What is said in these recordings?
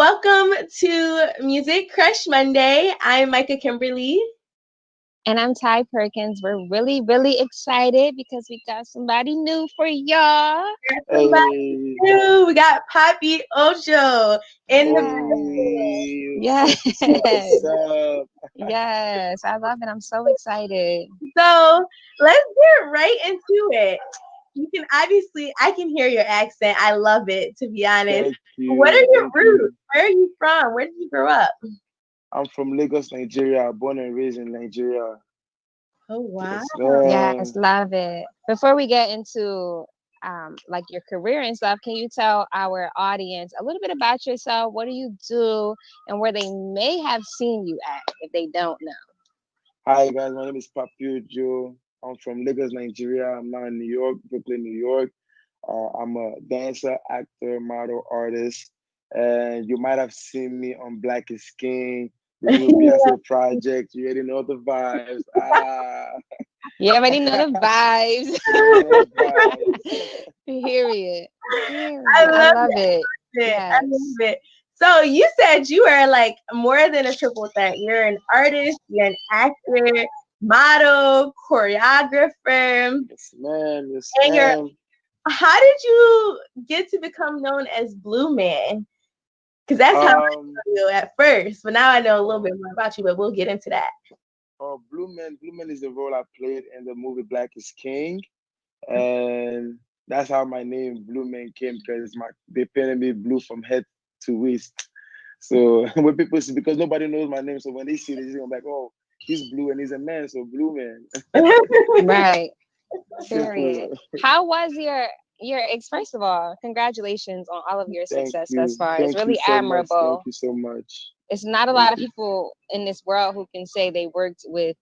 Welcome to Music Crush Monday. I'm Micah Kimberley. And I'm Ty Perkins. We're really excited because we got somebody new for y'all. Somebody Hey, new. We got Papi Ojo in the building. hey, Yes. what's up? What's up? Yes, I love it. I'm so excited. So let's get right into it. You can obviously, I can hear your accent. I love it, to be honest. Thank What are you, your thank roots? you. Where are you from? Where did you grow up? I'm from Lagos, Nigeria, born and raised in Nigeria. Oh, wow. Yes, Yes, man. love it. Before we get into like your career and stuff, can you tell our audience a little bit about yourself? What do you do and where they may have seen you at if they don't know? Hi guys, my name is Papi Ojo. I'm from Lagos, Nigeria. I'm now in New York, Brooklyn, New York. I'm a dancer, actor, model, artist, and you might have seen me on Black is King, the new Beyonce project. You already know the vibes. You already know the vibes. You already know the vibes. Period. I Period. I love love it. it. I Yes. love it. So you said you are like more than a triple threat. You're an artist, you're an actor, model, choreographer, Yes, ma'am. Yes, and you're. ma'am. How did you get to become known as Blue Man? Because that's how I Um, know you at first, but now I know a little bit more about you. But we'll get into that. Blue Man is the role I played in the movie Black is King, and that's how my name Blue Man came because my they painted me blue from head to waist. So when people see, because nobody knows my name, so when they see it, they're gonna be like, "Oh, he's blue and he's a man, so Blue Man." Right. Period. Simple. How was first of all, congratulations on all of your Thank success thus you. far. It's Thank you really so much. Thank admirable. you so much. It's not a Thank lot of you. people in this world who can say they worked with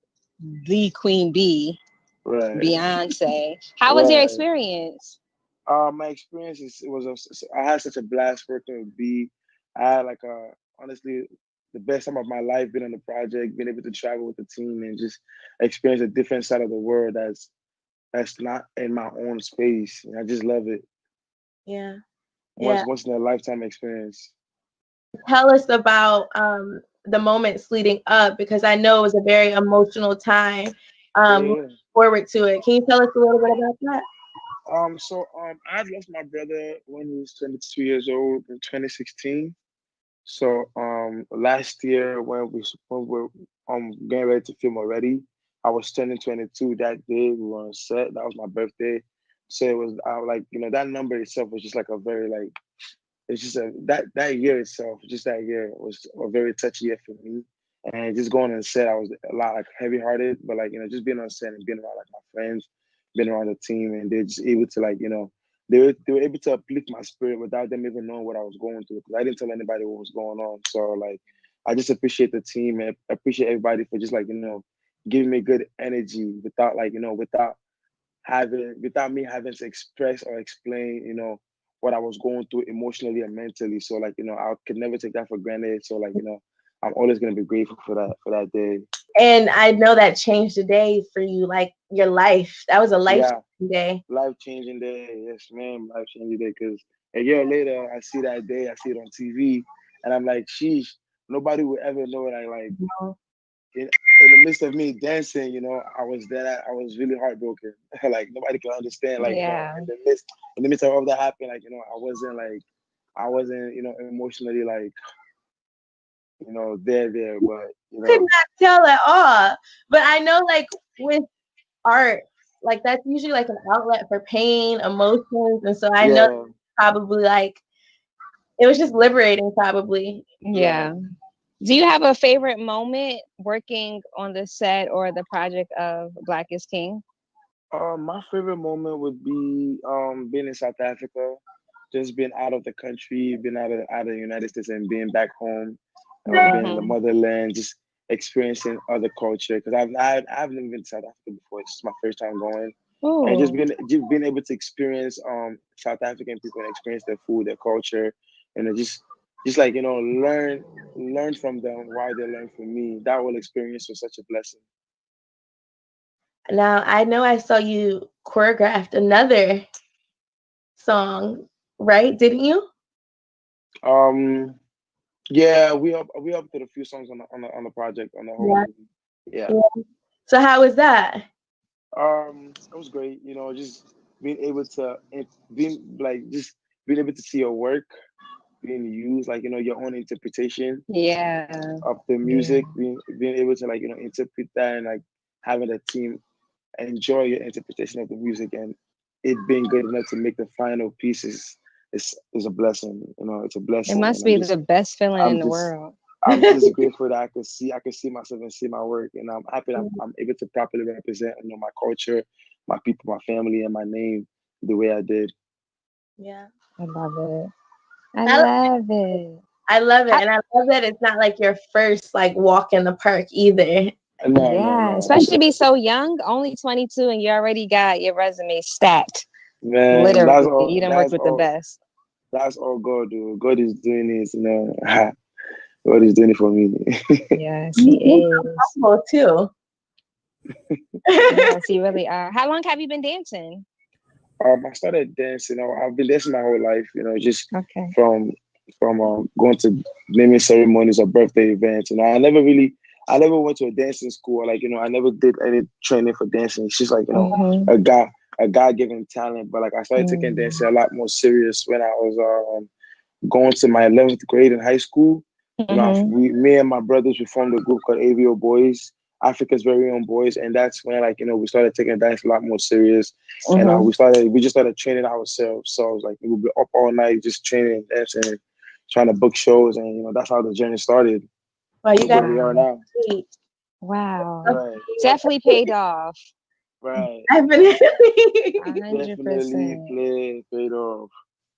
the Queen Bee, Right. Beyonce. How was your Right. experience? My experience is it was I had such a blast working with B. I had like honestly the best time of my life being on the project, being able to travel with the team and just experience a different side of the world that's not in my own space. And I just love it. Yeah, yeah. Once in a lifetime experience. Tell us about the moments leading up because I know it was a very emotional time. Looking Yeah. forward to it. Can you tell us a little bit about that? I lost my brother when he was 22 years old in 2016. So last year when we were getting ready to film already, I was turning 22 that day. We were on set. That was my birthday. So it was like that number itself was just like a very like it's just that year itself, just that year was a very touchy year for me. And just going on set, I was a lot like heavy hearted, but like just being on set and being around like my friends, being around the team, and they're just able to like they were able to uplift my spirit without them even knowing what I was going through because I didn't tell anybody what was going on. So like I just appreciate the team and appreciate everybody for just like giving me good energy without like without me having to express or explain what I was going through emotionally and mentally. So like I could never take that for granted. So like I'm always gonna be grateful for that day. And I know that changed the day for you, like your life. That was a life Yeah, day. life changing day. Yes, ma'am, life changing day. Because a year later, I see that day, I see it on TV, and I'm like, sheesh, nobody would ever know it. I like in the midst of me dancing, I was there. I was really heartbroken. Like nobody can understand. Like Yeah. in the midst of all that happened, like I wasn't emotionally like there, but Could not tell at all. But I know, like with art, like that's usually like an outlet for pain, emotions, and so I know yeah, probably like it was just liberating, probably. yeah. Yeah. Do you have a favorite moment working on the set or the project of Black is King? My favorite moment would be being in South Africa, just being out of the country, being out of the United States and being back home, being in the Mm-hmm. motherland, just experiencing other culture. Because I've never been to South Africa before. It's my first time going, and Ooh. just being able to experience South African people and experience their food, their culture, and just like learn from them while they learn from me. That whole experience was such a blessing. Now I know I saw you choreographed another song, right? Didn't you? Um, Yeah, we uploaded a few songs on the project on the whole Yeah. movie. Yeah. Yeah. So how was that? It was great. Just being able to being like just being able to see your work being used, like your own interpretation Yeah. of the Yeah. music, being able to like interpret that and like having a team enjoy your interpretation of the music and it being good enough to make the final piece is a blessing. It's a It blessing, must and be the best feeling in I'm the just world. I'm just grateful that I can see myself and see my work, and I'm happy that I'm able to properly represent my culture, my people, my family, and my name the way I did. Yeah. I love it. I I, love it. I love it. How, And I love that it's not like your first like walk in the park either. No, no, yeah, no, especially to be so young, only 22, and you already got your resume stacked. man. That's Literally, you all. done worked That's with the all. best. That's all God do. God is doing it. God is doing it for me. Yes, You he so is. humble too. Yes, you really are. How long have you been dancing? I started dancing. I've been dancing my whole life. Just Okay. from going to naming ceremonies or birthday events. I never went to a dancing school. Like I never did any training for dancing. It's just like Mm-hmm. a guy a God given talent. But like I started taking Mm-hmm. dancing a lot more serious when I was going to my 11th grade in high school. Mm-hmm. Me and my brothers, we formed a group called AVO Boys, Africa's Very Own Boys, and that's when we started taking dance a lot more serious, and Mm-hmm. we just started training ourselves. So it was like we would be up all night just training, dancing, trying to book shows, and that's how the journey started Well, you to where got we are Wow. now. to Wow. Right, Definitely paid off. right, definitely. 100%. definitely paid off.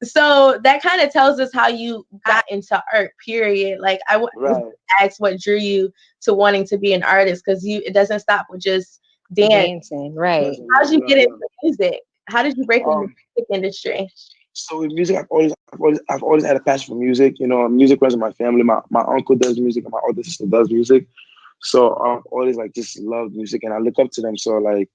So that kind of tells us how you got into art, period. Like was Right. asked what drew you to wanting to be an artist because it doesn't stop with just dance. Dancing, right. Listen, How did you yeah, get yeah. into music? How did you break into the Um, music industry? So with music, I've always had a passion for music. Music runs in my family. My uncle does music, and my older sister does music. So I've always like just loved music, and I look up to them. So like,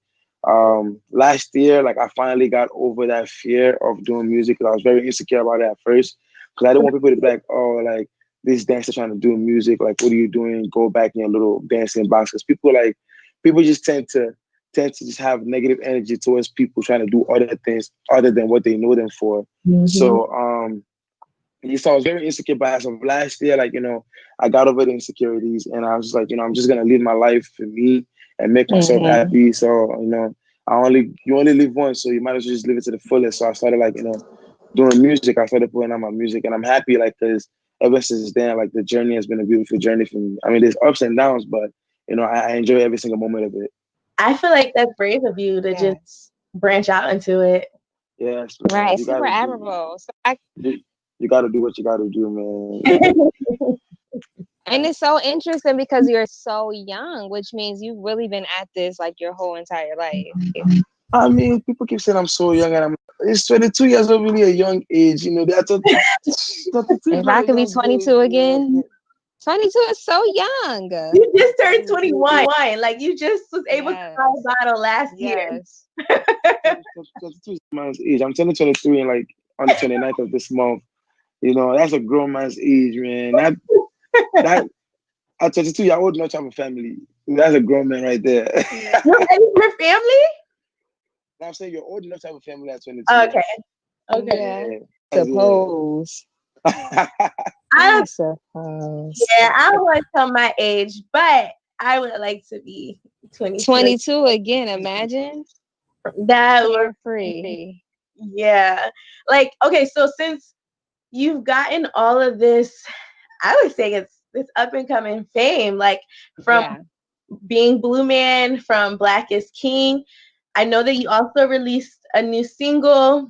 last year, like I finally got over that fear of doing music because I was very insecure about it at first. Because I didn't want people to be like, oh, like this dancer trying to do music. Like, what are you doing? Go back in your little dancing box. Because people just tend to just have negative energy towards people trying to do other things other than what they know them for. Mhm. So so I was very insecure, but as of last year, like I got over the insecurities and I was just like, I'm just gonna live my life for me and make myself Mm-hmm. happy. So, you only live once, so you might as well just live it to the fullest. So I started like, doing music. I started putting out my music and I'm happy like because ever since then, like the journey has been a beautiful journey for me. I mean, there's ups and downs, but I enjoy every single moment of it. I feel like that's brave of you to just Yes. branch out into it. Yes, man. Right. Super admirable. So You, you gotta do what you gotta do, man. and it's so interesting because you're so young, which means you've really been at this like your whole entire life. I mean, people keep saying I'm so young, and it's 22 years old, really a young age. That's 22 is If not I a could be young age, 22 again, 22 is so young. You just turned 22 21. Like you just was able to buy Yes. a bottle last year. Yes. 22 is a man's age. I'm turning 23 in like on the 29th of this month. That's a grown man's age, man. That at 22, you're old enough to have a family. That's a grown man right there. Yeah. You're ready for family? I'm saying you're old enough to have a family at 22. Okay. Okay. Yeah. Yeah. Suppose. Yeah. I I don't suppose. yeah, I don't want to tell my age, but I would like to be 22. 22 again, imagine. That would Carefree. yeah. Like, okay, so since you've gotten all of this, I would say it's this up and coming fame, like from Yeah. being Blue Man, from Black is King. I know that you also released a new single.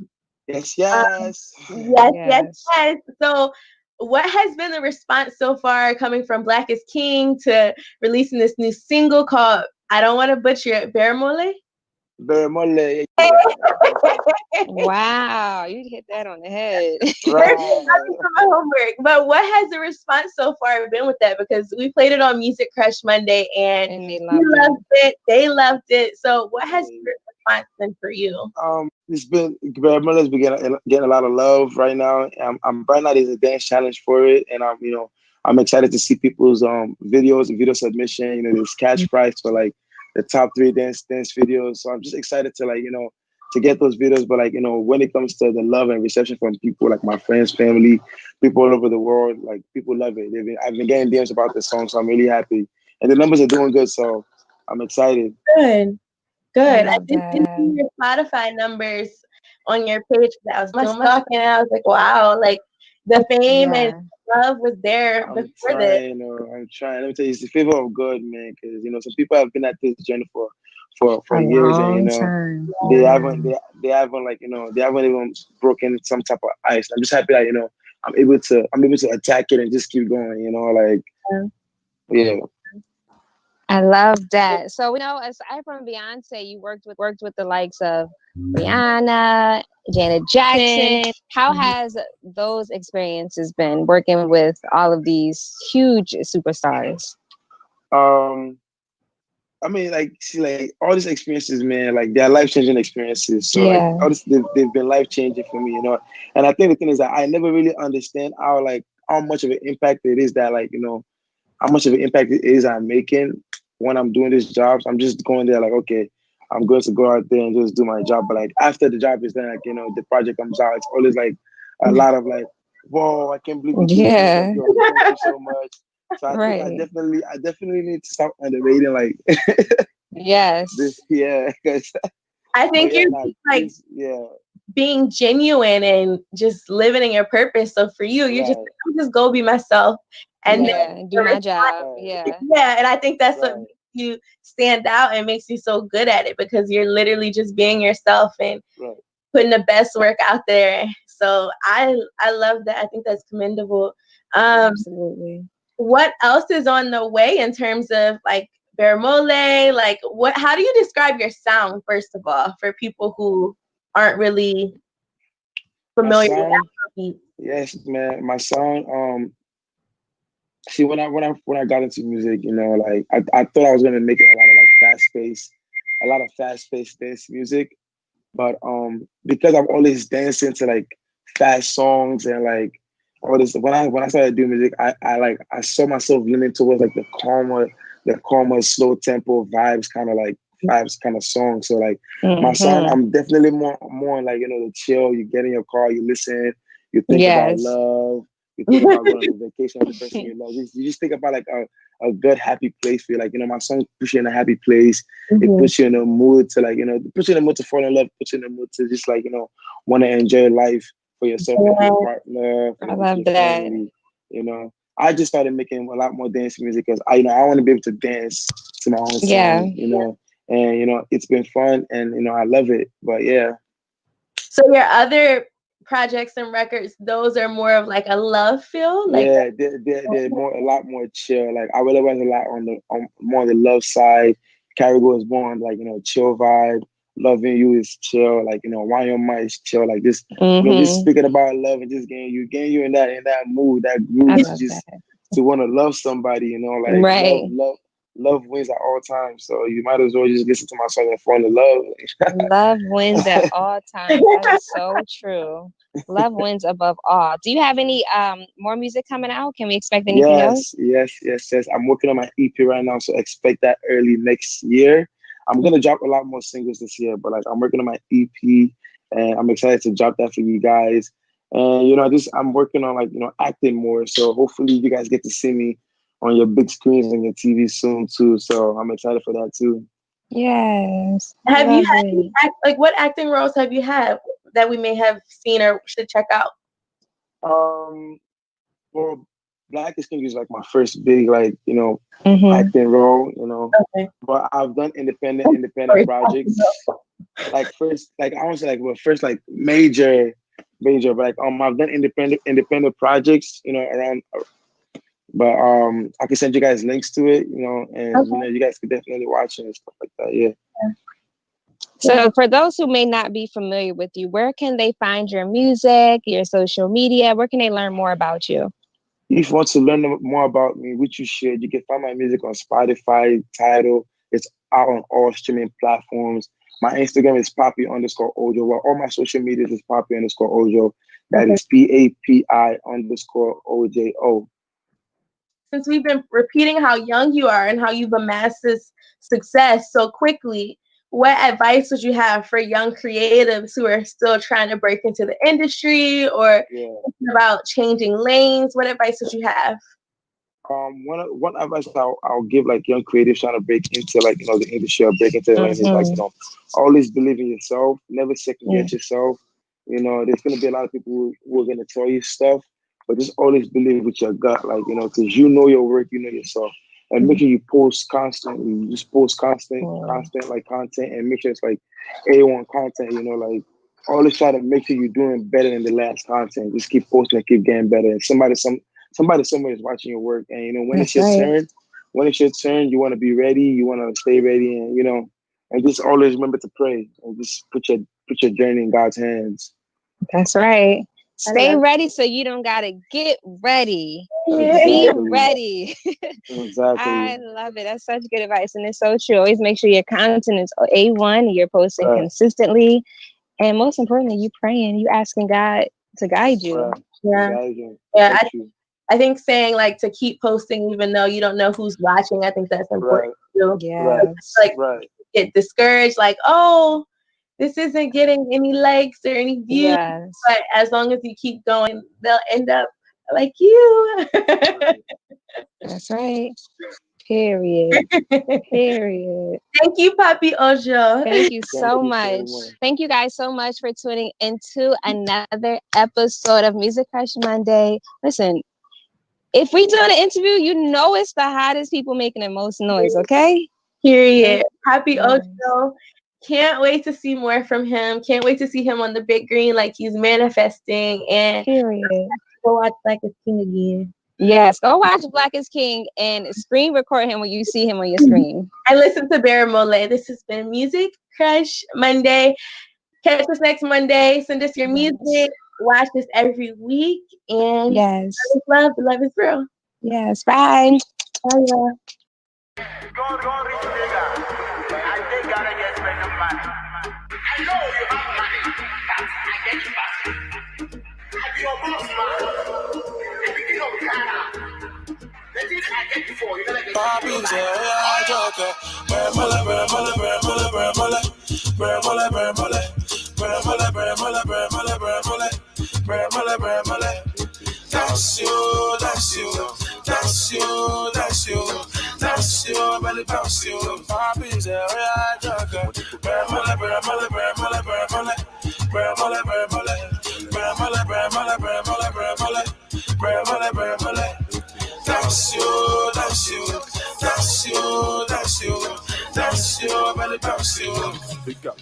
Yes, Um, yes. yes, yes, Yes. yes. So, what has been the response so far coming from Black is King to releasing this new single called I don't want to butcher it, Beramole? Very mole. Yeah. Wow. You hit that on the head. I did Right. my homework. But what has the response so far been with that? Because we played it on Music Crush Monday and And they you loved it. loved it. They loved it. So what has your response been for you? It's been Barry has been getting a lot of love right now. Right now there's a dance challenge for it, and I'm excited to see people's videos, video submission. You know, there's cash prize for like the top 3 dance videos. So I'm just excited to like, you know, to get those videos. But like, you know, when it comes to the love and reception from people like my friends, family, people all over the world, like people love it. I've been getting DMs about this song, so I'm really happy. And the numbers are doing good, so I'm excited. Good. Good. I did see that. your Spotify numbers on your page. I was doing my stalking, and I was like, wow, like the fame and love was there before this. I'm trying. Let me tell you, it's the favor of God, man. Because you know, some people have been at this journey for A years, and you long know, time. they haven't like you know they haven't even broken some type of ice. I'm just happy that you know I'm able to attack it and just keep going. You know, like yeah. I love that. So we know, aside from Beyonce, you worked with the likes of Rihanna, Janet Jackson. How has those experiences been working with all of these huge superstars? I mean, like, see, like all these experiences, man, like they're life-changing experiences. So, like, all this, they've been life-changing for me, you know. And I think the thing is that I never really understand how much of an impact it is that, like, you know, how much of an impact it is I'm making when I'm doing these jobs. I'm just going there like, okay, I'm going to go out there and just do my job. But like after the job is done, like, you know, the project comes out, it's always like a lot of like, whoa, I can't believe you did this. Like, yo, thank you so much. So I think I definitely need to stop underrating like this, because I think you're like being genuine and just living in your purpose. So for you, you just go be myself and then do my job. And I think that's what makes you stand out and makes you so good at it, because you're literally just being yourself and putting the best work out there. So I love that. I think that's commendable. Absolutely. What else is on the way in terms of like Bermole? Like how do you describe your sound, first of all, for people who aren't really familiar with Afrobeat? Yes, man. My sound, see when I got into music, you know, like I thought I was gonna make it a lot of fast paced dance music. But because I'm always dancing to like fast songs and like all this, when I started doing music, I saw myself leaning towards like the calmer, slow tempo vibes kind of song. So like my sound, I'm definitely more like, you know, the chill. You get in your car, you listen, you think about love, you think about going on vacation with the person you love. You just think about like a good happy place for you. Like, you know, my song puts you in a happy place. It puts you in a mood to like, you know, it puts you in a mood to fall in love, puts you in a mood to just like, you know, want to enjoy life for yourself and your partner, I love that. family, you know. I just started making a lot more dance music because I want to be able to dance to my own song, you know. And you know, it's been fun and you know, I love it. But yeah. So your other projects and records, those are more of like a love feel? Like they're a lot more chill. Like I really was a lot on more on the love side. Carrigo is more on like, you know, chill vibe. Loving You is chill. Like, you know, Why Your Mind is chill. Like just you know, just speaking about love and just getting you in that mood, that groove to want to love somebody, you know, like love wins at all times. So you might as well just listen to my song and fall in love. Love wins at all times. That is so true. Love wins above all. Do you have any more music coming out? Can we expect anything else? Yes. I'm working on my EP right now, so expect that early next year. I'm gonna drop a lot more singles this year, but like I'm working on my EP and I'm excited to drop that for you guys. And you know, I'm working on like, you know, acting more. So hopefully you guys get to see me on your big screens and your TV soon too. So I'm excited for that too. Yes. Have you had like what acting roles have you had that we may have seen or should check out? Well, Black is King is like my first big like, you know, acting role, you know. But I've done independent projects. Like first, like I want to say like well, first like major, but like I've done independent projects, you know, around. But I can send you guys links to it, you know, and you know, you guys could definitely watch it and stuff like that. Yeah. So for those who may not be familiar with you, where can they find your music, your social media? Where can they learn more about you? If you want to learn more about me, which you should, you can find my music on Spotify, Tidal. It's out on all streaming platforms. My Instagram is Papi_Ojo. Well, all my social media is Papi_Ojo. That is PAPI_OJO. since we've been repeating how young you are and how you've amassed this success so quickly, what advice would you have for young creatives who are still trying to break into the industry or thinking about changing lanes? What advice would you have? One advice I'll give like young creatives trying to break into like the industry or break into the lane is like always believe in yourself, never second guess yourself. There's gonna be a lot of people who are gonna tell you stuff, but just always believe with your gut, like because you know your work, you know yourself, and make sure you post constantly. You just post constant like content, and make sure it's like A1 content. Like always try to make sure you're doing better than the last content. Just keep posting and keep getting better. And somebody somewhere is watching your work, and when it's your turn, you want to be ready, you want to stay ready, and just always remember to pray and just put your journey in God's hands. That's right. Stay ready so you don't gotta get ready. Exactly. Be ready. Exactly. I love it. That's such good advice, and it's so true. Always make sure your content is A1. You're posting consistently, and most importantly, you praying. You asking God to guide you. I think saying like to keep posting even though you don't know who's watching, I think that's important too. Get discouraged, like, oh, this isn't getting any likes or any views. But as long as you keep going, they'll end up like you. That's right. Period. Period. Thank you, Papi Ojo. Thank you so much. Thank you guys so much for tuning into another episode of Music Crush Monday. Listen, if we do an interview, it's the hottest people making the most noise, okay? Period. Papi Ojo. Can't wait to see more from him. Can't wait to see him on the big green like he's manifesting. And go watch Black is King again. Yes, go watch Black is King and screen record him when you see him on your screen. And listen to Baramole. This has been Music Crush Monday. Catch us next Monday. Send us your music. Watch this every week. And love is real. Yes, bye. Bye, y'all. Don't reach nigga. I think gotta get better money. I know you have money, but I get you back. I be your boss, man. The beginning of Ghana. The things I get before, you gotta get Papi Ojo. That's you, belly bounce you. Papi's a real joker. That's you, belly bounce you. Big up,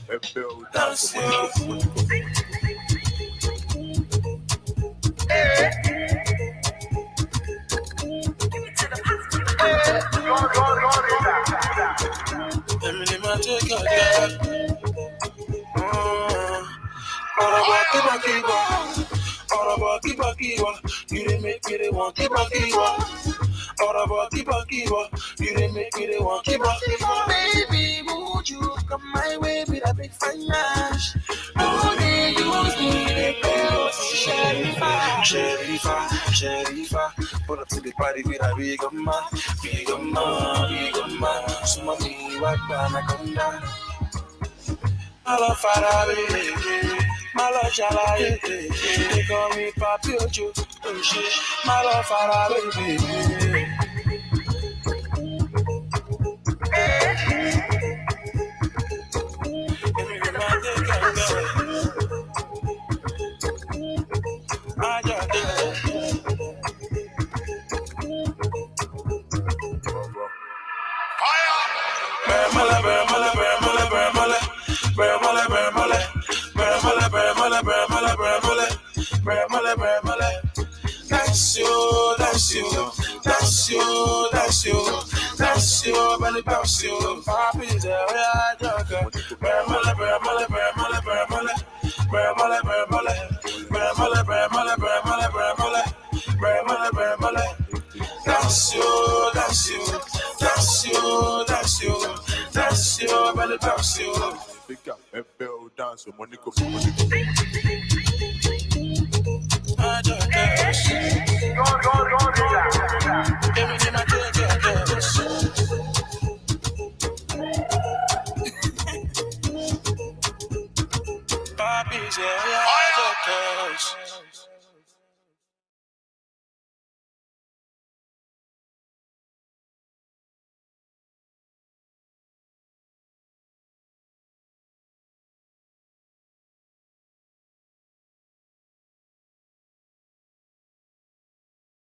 that's you. You didn't make me want keep on keep on. You didn't make me want keep on. Baby, would you come my way with a big finance? Oh, they use me, they go Sherifa. Pull up to the party with a big man. So mommy, what can I come down? I love Farabi, my love Jalaye. They call me Papi Ojo. My love Farabi. That's you, belly bounce you. Papi's a real joker. That's you, belly bounce you. Pick up and build dance with Monica. I just Papi, yeah,